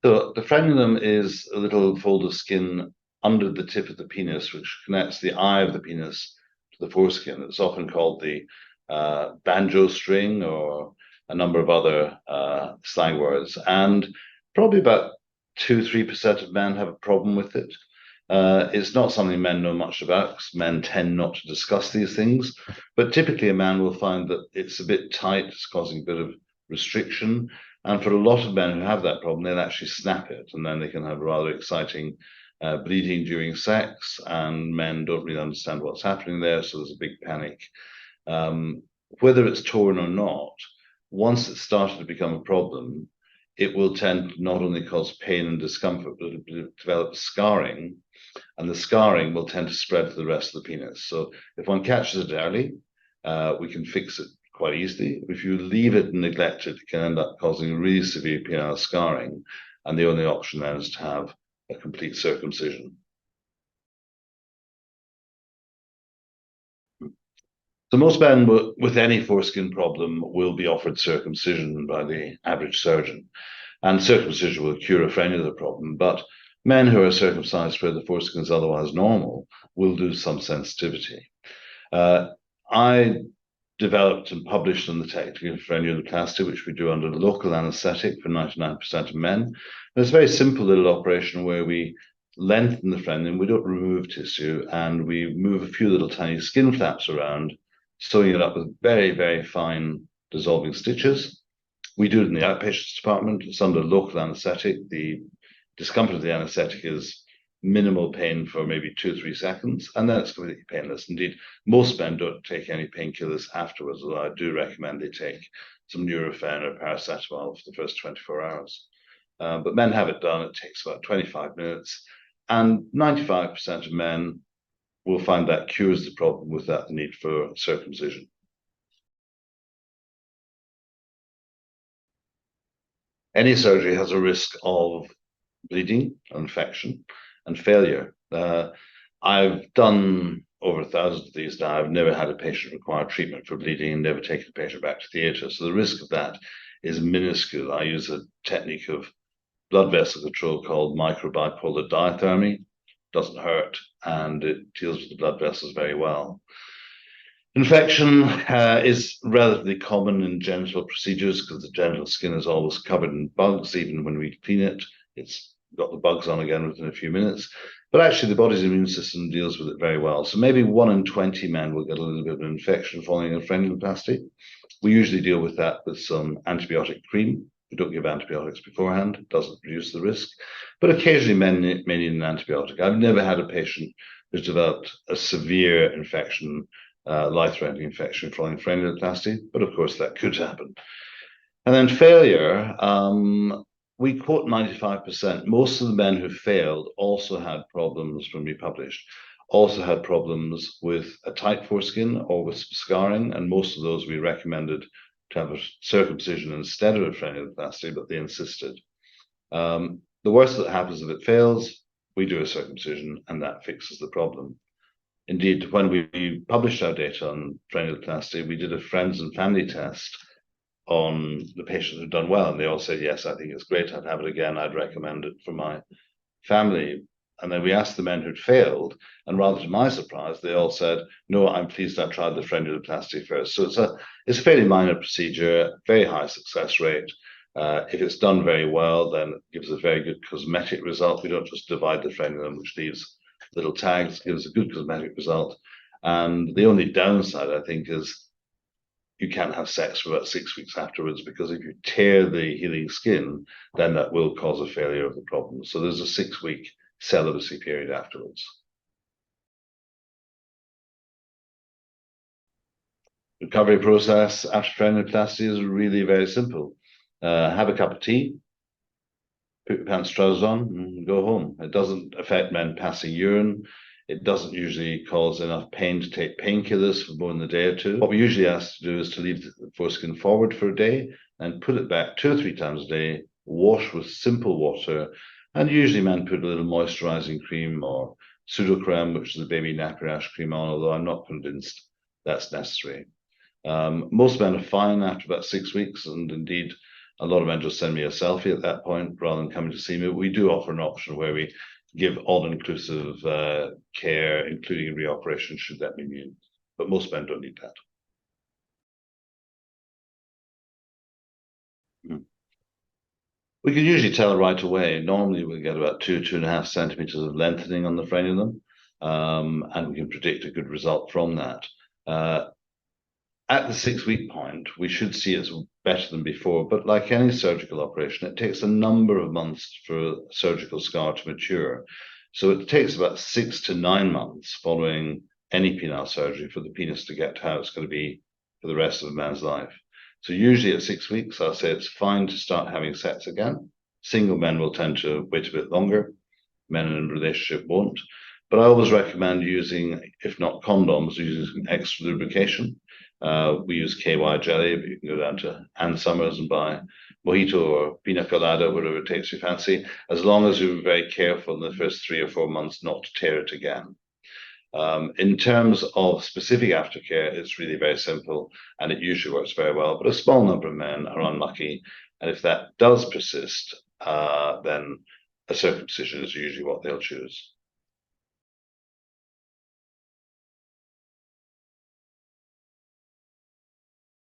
So the frenulum is a little fold of skin under the tip of the penis, which connects the eye of the penis to the foreskin. It's often called the banjo string or a number of other slang words. And probably about 2-3% of men have a problem with it. It's not something men know much about because men tend not to discuss these things. But typically, a man will find that it's a bit tight, it's causing a bit of restriction. And for a lot of men who have that problem, they'll actually snap it, and then they can have rather exciting bleeding during sex, and men don't really understand what's happening there, so there's a big panic. Whether it's torn or not, once it's started to become a problem, it will tend to not only cause pain and discomfort, but it'll develop scarring, and the scarring will tend to spread to the rest of the penis. So if one catches it early, we can fix it quite easily. If you leave it and neglect it, it can end up causing really severe penile scarring, and the only option then is to have a complete circumcision. So most men with any foreskin problem will be offered circumcision by the average surgeon, and circumcision will cure a frenular problem, but men who are circumcised where the foreskin is otherwise normal will lose some sensitivity. I developed and published on the technique of frenuloplasty, which we do under local anesthetic for 99% of men. And it's a very simple little operation where we lengthen the frenulum, we don't remove tissue, and we move a few little tiny skin flaps around, sewing it up with very, very fine dissolving stitches. We do it in the outpatients department. It's under local anesthetic. The discomfort of the anesthetic is minimal pain for maybe 2 or 3 seconds, and then it's completely painless. Indeed, most men don't take any painkillers afterwards, although I do recommend they take some Nurofen or paracetamol for the first 24 hours. But men have it done. It takes about 25 minutes, and 95% of men will find that cures the problem without the need for circumcision. Any surgery has a risk of bleeding, infection, and failure. I've done over 1,000 of these now. I've never had a patient require treatment for bleeding and never taken a patient back to theatre. So the risk of that is minuscule. I use a technique of blood vessel control called microbipolar diathermy. Doesn't hurt, and it deals with the blood vessels very well. Infection is relatively common in genital procedures because the genital skin is always covered in bugs. Even when we clean it, it's got the bugs on again within a few minutes. But actually, the body's immune system deals with it very well. So maybe 1 in 20 men will get a little bit of an infection following a frenuloplasty. We usually deal with that with some antibiotic cream. We don't give antibiotics beforehand. It doesn't reduce the risk. But occasionally, men may need an antibiotic. I've never had a patient who's developed a severe infection, life-threatening infection following frenuloplasty, but of course that could happen. And then failure, we quote 95%. Most of the men who failed also had problems when we published, also had problems with a tight foreskin or with scarring, and most of those we recommended to have a circumcision instead of a frenuloplasty, but they insisted. The worst that happens if it fails, we do a circumcision, and that fixes the problem. Indeed, when we published our data on frenuloplasty, we did a friends and family test on the patients who'd done well, and they all said, yes, I think it's great, I'd have it again, I'd recommend it for my family. And then we asked the men who'd failed, and rather to my surprise, they all said, no, I'm pleased I tried the frenuloplasty first. So it's a fairly minor procedure, very high success rate. If it's done very well, then it gives a very good cosmetic result. We don't just divide the frenulum, which leaves little tags, gives a good cosmetic result. And the only downside, I think, is you can't have sex for about 6 weeks afterwards, because if you tear the healing skin, then that will cause a failure of the problem. So there's a 6-week celibacy period afterwards. Recovery process after frenuloplasty is really very simple. Have a cup of tea, put your pants trousers on, and go home. It doesn't affect men passing urine. It doesn't usually cause enough pain to take painkillers for more than a day or two. What we usually ask to do is to leave the foreskin forward for a day and put it back 2 or 3 times a day, wash with simple water, and usually men put a little moisturizing cream or pseudocreme, which is a baby nappy rash cream on, although I'm not convinced that's necessary. Most men are fine after about 6 weeks, and indeed, A lot of men just send me a selfie at that point rather than coming to see me. We do offer an option where we give all-inclusive care, including reoperation, should that be needed. But most men don't need that. We can usually tell right away. Normally, we get about 2.5 centimeters of lengthening on the frenulum, and we can predict a good result from that. At the 6-week point, we should see it's better than before, but like any surgical operation, it takes a number of months for a surgical scar to mature. So it takes about 6 to 9 months following any penile surgery for the penis to get to how it's going to be for the rest of a man's life. So usually at 6 weeks, I'll say it's fine to start having sex again. Single men will tend to wait a bit longer. Men in a relationship won't. But I always recommend using, if not condoms, using extra lubrication. We use KY jelly, but you can go down to Ann Summers and buy mojito or pina colada, whatever it takes your fancy, as long as you're very careful in the first 3 or 4 months not to tear it again. In terms of specific aftercare, it's really very simple and it usually works very well, but a small number of men are unlucky. And if that does persist, then a circumcision is usually what they'll choose.